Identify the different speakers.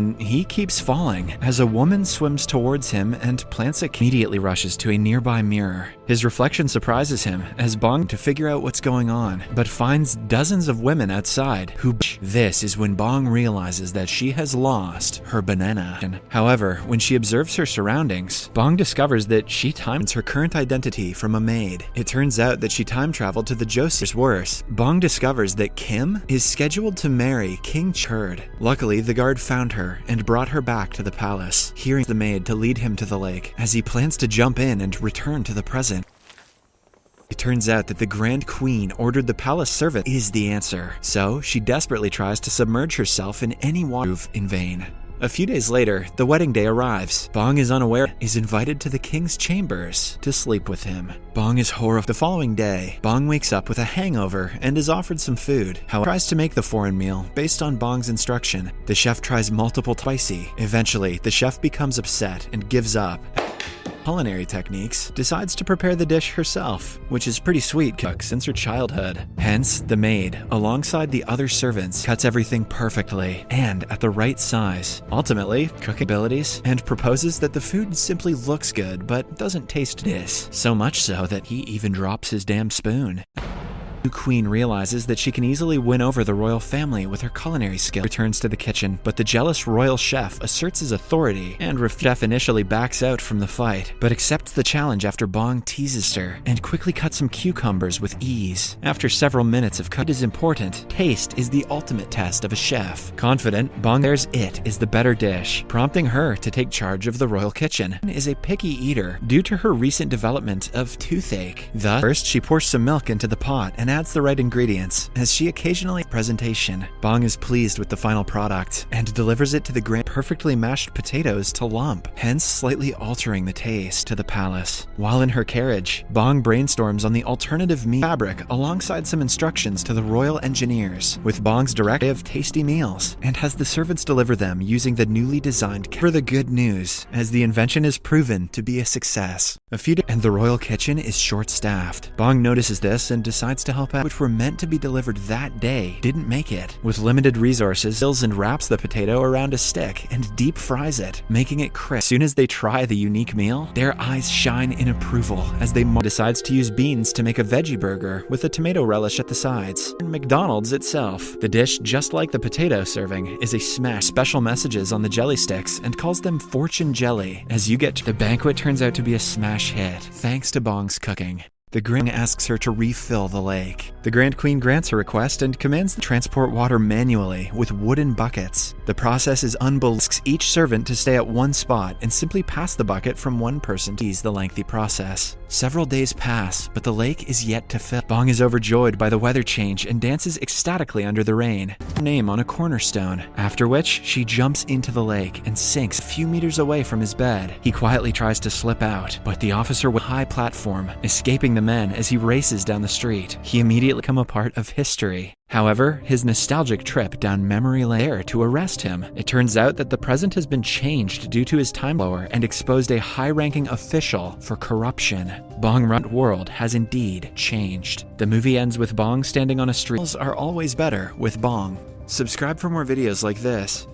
Speaker 1: And he keeps falling as a woman swims towards him and plants immediately rushes to a nearby mirror. His reflection surprises him as Bong to figure out what's going on, but finds dozens of women outside who. This is when Bong realizes that she has lost her banana. However, when she observes her surroundings, Bong discovers that she times her current identity from a maid. It turns out that she time traveled to the Joseph. Worse, Bong discovers that Kim is scheduled to marry King Churd. Luckily, the guard found her and brought her back to the palace, hearing the maid to lead him to the lake as he plans to jump in and return to the present. It turns out that the Grand Queen ordered the palace servant is the answer, so she desperately tries to submerge herself in any water in vain. A few days later, the wedding day arrives. Bong is unaware, is invited to the king's chambers to sleep with him. Bong is horrified. The following day, Bong wakes up with a hangover and is offered some food. However, tries to make the foreign meal based on Bong's instruction. The chef tries multiple spicy. Eventually, the chef becomes upset and gives up. Culinary techniques, decides to prepare the dish herself, which is pretty sweet cook since her childhood. Hence, the maid, alongside the other servants, cuts everything perfectly and at the right size. Ultimately, cooking abilities, and proposes that the food simply looks good but doesn't taste this. So much so that he even drops his damn spoon. The queen realizes that she can easily win over the royal family with her culinary skill. Returns to the kitchen, but the jealous royal chef asserts his authority, and chef initially backs out from the fight, but accepts the challenge after Bong teases her, and quickly cuts some cucumbers with ease. After several minutes of cut is important, taste is the ultimate test of a chef. Confident, Bong declares it is the better dish, prompting her to take charge of the royal kitchen. Is a picky eater due to her recent development of toothache. Thus, first she pours some milk into the pot and adds the right ingredients, as she occasionally presentation. Bong is pleased with the final product and delivers it to the grand perfectly mashed potatoes to lump, hence slightly altering the taste to the palace. While in her carriage, Bong brainstorms on the alternative meat fabric alongside some instructions to the royal engineers, with Bong's directive of tasty meals, and has the servants deliver them using the newly designed for the good news, as the invention is proven to be a success. And the royal kitchen is short-staffed. Bong notices this and decides to help out, which were meant to be delivered that day didn't make it. With limited resources, fills and wraps the potato around a stick and deep fries it, making it crisp. As soon as they try the unique meal, their eyes shine in approval as they decides to use beans to make a veggie burger with a tomato relish at the sides. And McDonald's itself. The dish, just like the potato serving, is a smash. Special messages on the jelly sticks and calls them fortune jelly. As you get to the banquet turns out to be a smash hit, thanks to Bong's cooking. The Grand asks her to refill the lake. The Grand Queen grants her request and commands to transport water manually with wooden buckets. The process is unbelievable. Asks each servant to stay at one spot and simply pass the bucket from one person to ease the lengthy process. Several days pass, but the lake is yet to fill. Bong is overjoyed by the weather change and dances ecstatically under the rain. Her name on a cornerstone, after which she jumps into the lake and sinks a few meters away from his bed. He quietly tries to slip out, but the officer with a high platform, escaping the men as he races down the street. He immediately becomes a part of history. However, his nostalgic trip down memory lane there to arrest him. It turns out that the present has been changed due to his time lower and exposed a high-ranking official for corruption. Bong Run world has indeed changed. The movie ends with Bong standing on a street. Are always better with Bong. Subscribe for more videos like this.